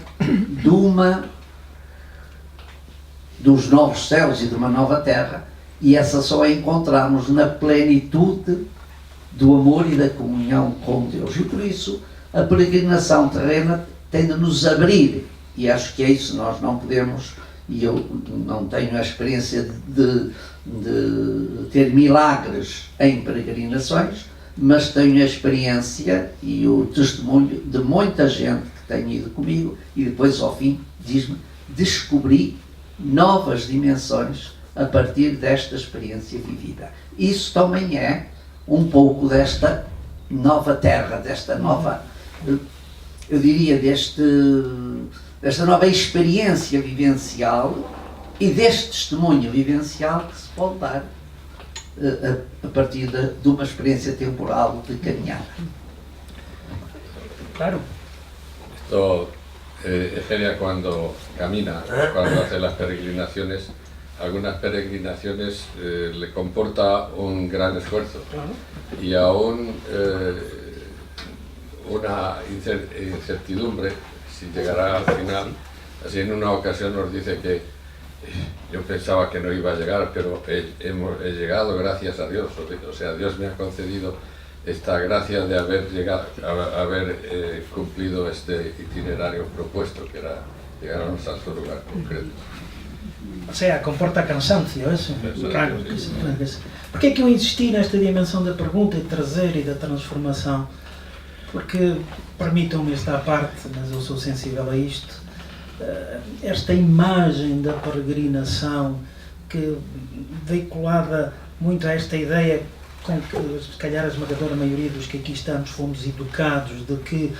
dos novos céus e de uma nova terra, e essa só a encontramos na plenitude do amor e da comunhão com Deus. E por isso a peregrinação terrena tem de nos abrir, e acho que é isso. Nós não podemos, e eu não tenho a experiência de ter milagres em peregrinações, mas tenho a experiência e o testemunho de muita gente que tem ido comigo e depois ao fim diz-me: descobri novas dimensões a partir desta experiência vivida. Isso também é um pouco desta nova terra, desta nova, eu diria, desta nova experiência vivencial e deste testemunho vivencial que se pode dar a partir de uma experiência temporal de caminhada. Claro. Esto, Egeria, cuando camina, cuando hace las peregrinaciones, algunas peregrinaciones le comporta un gran esfuerzo y aún una incertidumbre si llegará al final. Así, en una ocasión nos dice que yo pensaba que no iba a llegar, pero he llegado gracias a Dios. O sea, Dios me ha concedido esta gracia de haber llegado, haber cumplido este itinerario propuesto, que era llegar a un santo lugar concreto. O seja, comporta cansancio, isso? Claro. Porquê é que eu insisti nesta dimensão da pergunta e de trazer e da transformação? Porque, permitam-me esta parte, mas eu sou sensível a isto, esta imagem da peregrinação que veiculada muito a esta ideia com que, se calhar, a esmagadora maioria dos que aqui estamos fomos educados, de que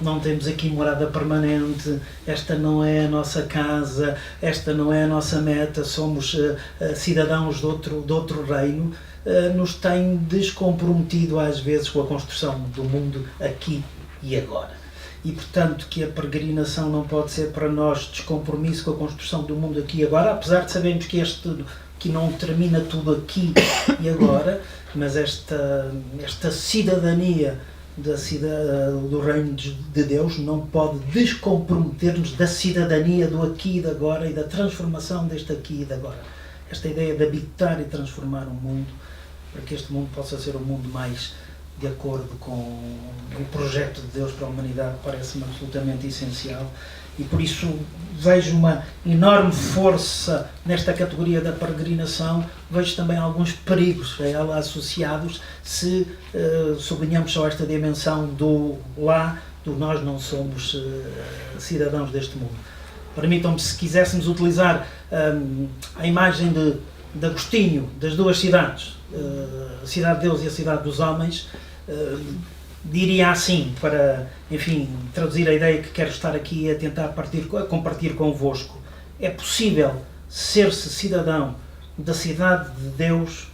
não temos aqui morada permanente, esta não é a nossa casa, esta não é a nossa meta, somos cidadãos de outro reino. nos tem descomprometido às vezes com a construção do mundo aqui e agora. E, portanto, que a peregrinação não pode ser para nós descompromisso com a construção do mundo aqui e agora, apesar de sabermos que não termina tudo aqui e agora, mas esta cidadania do reino de Deus não pode descomprometer-nos da cidadania do aqui e de agora e da transformação deste aqui e de agora. Esta ideia de habitar e transformar o mundo, para que este mundo possa ser um mundo mais de acordo com o projeto de Deus para a humanidade, parece-me absolutamente essencial, e por isso vejo uma enorme força nesta categoria da peregrinação, vejo também alguns perigos a ela associados se sublinhamos só esta dimensão do nós não somos cidadãos deste mundo. Permitam-me, se quiséssemos utilizar a imagem de Agostinho, das duas cidades, a cidade de Deus e a cidade dos homens, diria assim, para, enfim, traduzir a ideia que quero estar aqui a tentar compartilhar convosco. É possível ser-se cidadão da cidade de Deus,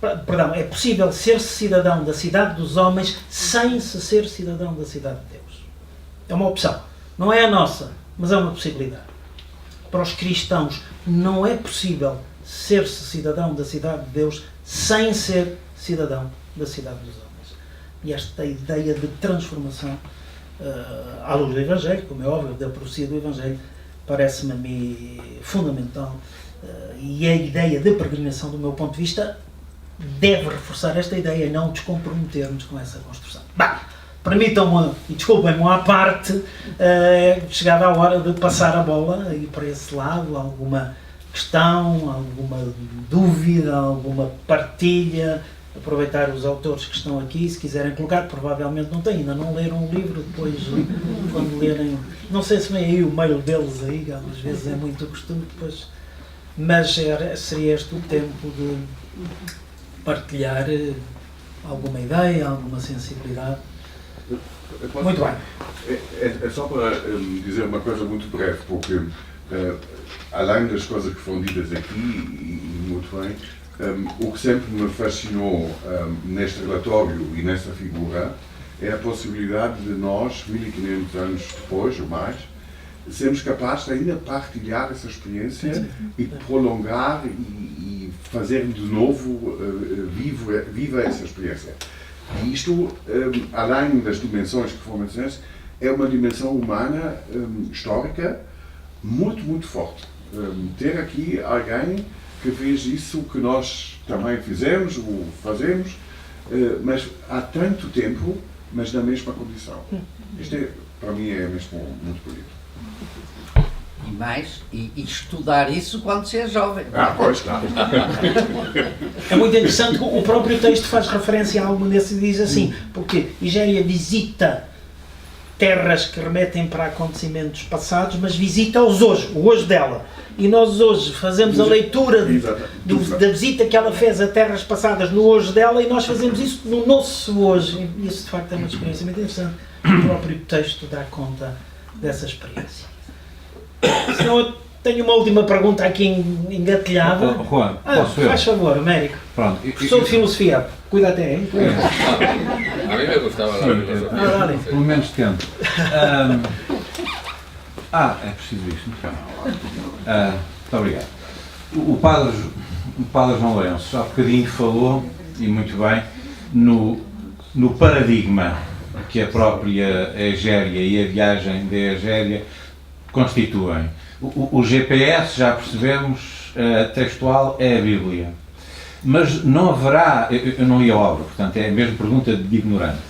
perdão, é possível ser-se cidadão da cidade dos homens sem se ser cidadão da cidade de Deus. É uma opção. Não é a nossa, mas é uma possibilidade. Para os cristãos não é possível ser-se cidadão da cidade de Deus sem ser cidadão da cidade dos homens. E esta ideia de transformação, à luz do Evangelho, como é óbvio, da profecia do Evangelho, parece-me a mim fundamental. E a ideia de peregrinação, do meu ponto de vista, deve reforçar esta ideia e não descomprometermos com essa construção. Bem, permitam-me, e desculpem-me à parte, chegada a hora de passar a bola e para esse lado, alguma questão, alguma dúvida, alguma partilha, aproveitar os autores que estão aqui, se quiserem colocar, provavelmente não têm, ainda não leram o livro, depois quando lerem, não sei se vem aí o mail deles aí, às vezes é muito costume, depois, mas seria este o tempo de partilhar alguma ideia, alguma sensibilidade. Muito bem. É só para dizer uma coisa muito breve, porque além das coisas que foram ditas aqui, e muito bem, o que sempre me fascinou neste relatório e nesta figura é a possibilidade de nós, 1500 anos depois ou mais, sermos capazes de ainda partilhar essa experiência e prolongar e fazer de novo viva essa experiência. E isto, além das dimensões que foram mencionadas, é uma dimensão humana, histórica, muito, muito forte. Ter aqui alguém que fez isso que nós também fizemos, ou fazemos, mas há tanto tempo, mas na mesma condição. Isto para mim é mesmo muito bonito. E mais, e estudar isso quando se é jovem. Pois está. É muito interessante que o próprio texto faz referência a algo desse e diz assim, porque Igéria visita terras que remetem para acontecimentos passados, mas visita-os hoje, o hoje dela. E nós hoje fazemos a leitura da visita que ela fez a terras passadas no hoje dela e nós fazemos isso no nosso hoje. E isso de facto é uma experiência muito interessante. O próprio texto dá conta dessa experiência. Senão eu tenho uma última pergunta aqui engatilhada. Juan, posso eu? Faz favor, Américo. Pronto. Professor de filosofia, cuida até, hein? A mí me gustaba la filosofía. Vale. Pelo menos tento. É preciso isto. Muito obrigado. O padre João Lourenço há bocadinho falou, e muito bem, no paradigma que a própria Egéria e a viagem da Egéria constituem. O GPS, já percebemos, textual é a Bíblia. Mas não haverá, eu não li a obra, portanto é a mesma pergunta de ignorante,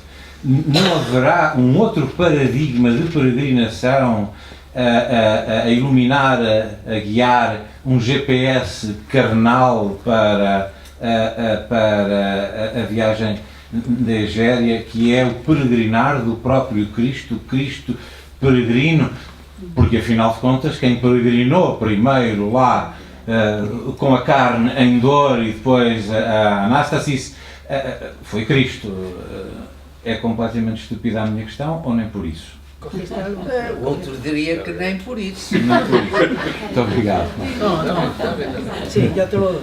não haverá um outro paradigma de peregrinação a iluminar, a guiar um GPS carnal para a viagem da Egéria, que é o peregrinar do próprio Cristo peregrino, porque afinal de contas quem peregrinou primeiro lá com a carne em dor e depois a Anástasis foi Cristo. É completamente estúpida a minha questão ou nem por isso? O outro diria que nem por isso. Nem por isso. Muito obrigado. Sim, já estou.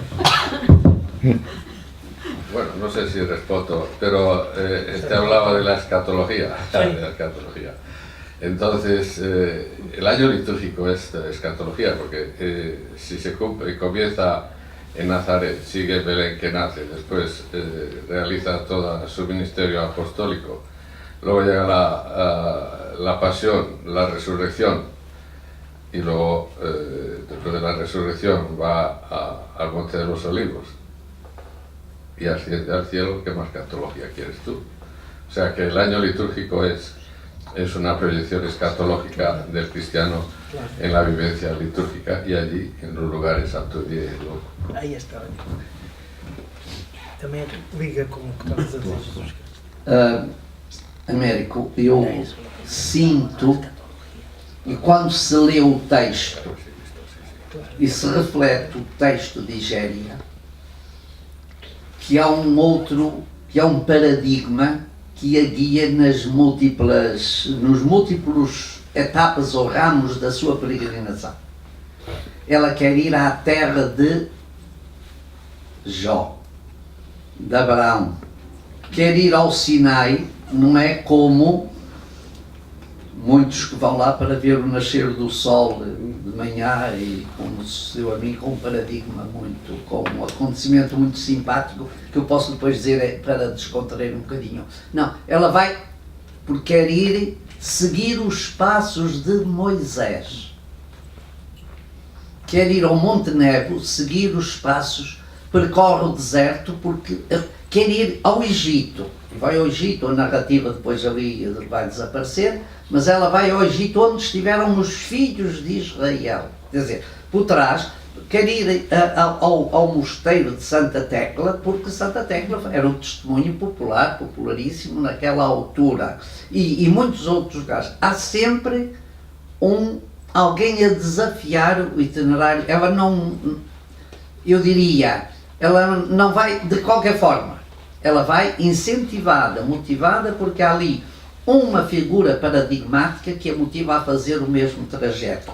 bueno, no sé si respondo, pero te hablaba de la escatología. Sí. De la escatología. Entonces, el año litúrgico es de escatología, porque si se comienza en Nazaret, sigue Belén que nace, después realiza todo su ministerio apostólico, luego llega la pasión, la resurrección, y luego, después de la resurrección, va al Monte de los Olivos y asciende al cielo. ¿Qué más escatología quieres tú? O sea que el año litúrgico es una proyección escatológica del cristiano en la vivencia litúrgica y allí, en los lugares alto día y loco. Aí está. Também liga com o que estavas a dizer, Jesus. Américo, eu sinto, e quando se lê o texto e se reflete o texto de Igéria, que há um paradigma que a guia nos múltiplos etapas ou ramos da sua peregrinação. Ela quer ir à terra de Jó, de Abraão, quer ir ao Sinai, não é como muitos que vão lá para ver o nascer do sol de manhã, e como sucedeu a mim, com um paradigma muito, com um acontecimento muito simpático, que eu posso depois dizer para descontrair um bocadinho. Não, ela vai porque quer ir seguir os passos de Moisés. Quer ir ao Monte Nebo, seguir os passos, percorre o deserto, porque quer ir ao Egito. Vai ao Egito, a narrativa depois ali vai desaparecer, mas ela vai ao Egito onde estiveram os filhos de Israel. Quer dizer, por trás, quer ir ao mosteiro de Santa Tecla, porque Santa Tecla era um testemunho popular, popularíssimo naquela altura. E muitos outros lugares. Há sempre alguém a desafiar o itinerário. Ela não, eu diria, ela não vai de qualquer forma. Ela vai incentivada, motivada, porque há ali uma figura paradigmática que a motiva a fazer o mesmo trajeto.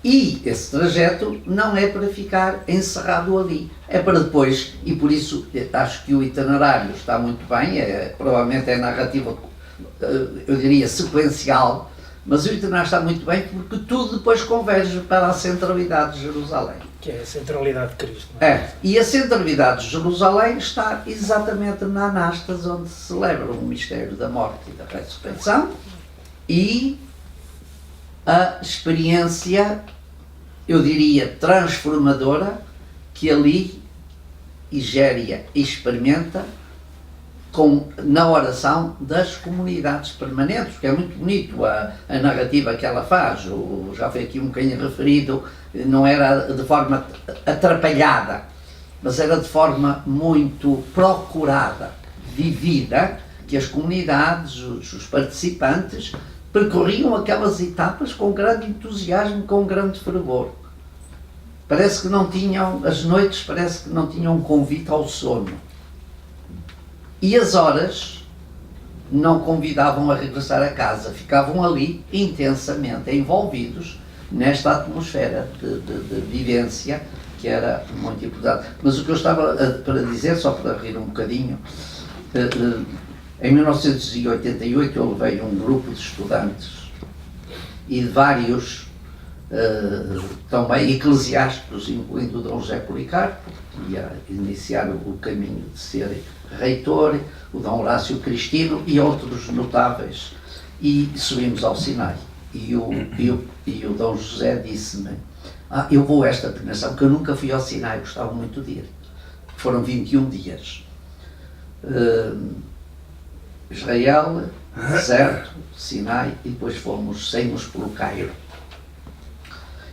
E esse trajeto não é para ficar encerrado ali, é para depois, e por isso acho que o itinerário está muito bem, provavelmente é narrativa, eu diria, sequencial, mas o itinerário está muito bem porque tudo depois converge para a centralidade de Jerusalém. Que é a centralidade de Cristo. Não é? E a centralidade de Jerusalém está exatamente na Anastas, onde se celebra o mistério da morte e da ressurreição, e a experiência, eu diria, transformadora, que ali Igéria experimenta na oração das comunidades permanentes, porque é muito bonito a narrativa que ela faz. Já foi aqui um bocadinho referido, não era de forma atrapalhada, mas era de forma muito procurada, vivida, que as comunidades, os participantes, percorriam aquelas etapas com grande entusiasmo, com grande fervor. Parece que não tinham, as noites parece que não tinham um convite ao sono. E as horas não convidavam a regressar a casa, ficavam ali intensamente envolvidos nesta atmosfera de vivência que era muito importante. Mas o que eu estava para dizer, só para rir um bocadinho, em 1988 eu levei um grupo de estudantes e de vários também eclesiásticos, incluindo o Dom José Policarpo, que ia iniciar o caminho de ser reitor, o Dom Horácio Cristino e outros notáveis, e subimos ao Sinai. E o Dom José disse-me: eu vou a esta peregrinação, porque eu nunca fui ao Sinai, gostava muito de ir. Foram 21 dias. Israel, deserto, Sinai, e depois saímos pelo Cairo.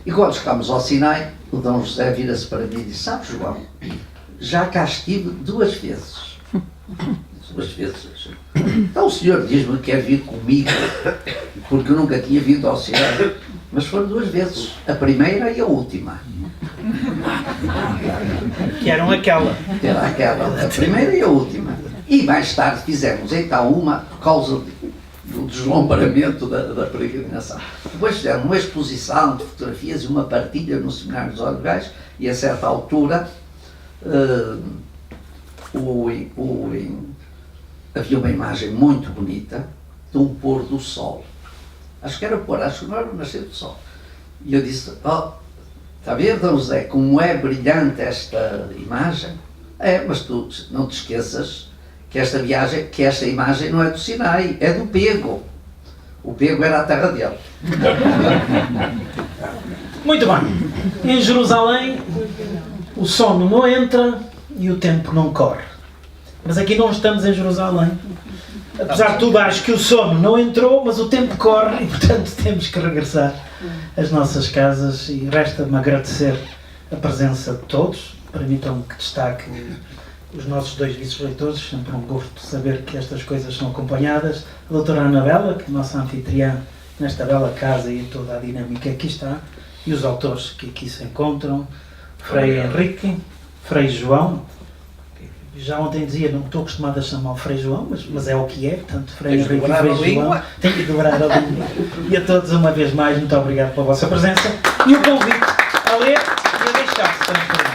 E quando chegámos ao Sinai, o Dom José vira-se para mim e disse: sabes, João, já cá estive 2 vezes. 2 vezes. Então o senhor diz-me que quer vir comigo, porque eu nunca tinha vindo ao Sinai. Mas foram 2 vezes, a primeira e a última. Que eram aquela. Era aquela, a primeira e a última. E mais tarde fizemos então uma, por causa do deslumbramento da peregrinação. Depois fizemos uma exposição de fotografias e uma partilha no Seminário dos Olivais, e a certa altura havia uma imagem muito bonita de um pôr do sol. Acho que era pôr, acho que não era o nascer do sol. E eu disse, está a ver, Dom José, como é brilhante esta imagem? Mas tu não te esqueças que esta imagem não é do Sinai, é do Pego. O Pego era a terra dele. Muito bem. Em Jerusalém, o sono não entra e o tempo não corre. Mas aqui não estamos em Jerusalém. Apesar de tudo, acho que o sono não entrou, mas o tempo corre e, portanto, temos que regressar às nossas casas. E resta-me agradecer a presença de todos. Permitam-me que destaque os nossos 2 vice-leitores. Sempre um gosto saber que estas coisas são acompanhadas. A doutora Anabela, que é a nossa anfitriã nesta bela casa e toda a dinâmica que aqui está. E os autores que aqui se encontram. Frei Henrique, Frei João. Já ontem dizia, não estou acostumado a chamar o Frei João, mas é o que é, portanto, Frei Henrique e Frei João. Tenho que dobrar a língua. E a todos, uma vez mais, muito obrigado pela vossa presença e o convite a ler e a deixar-se transformar.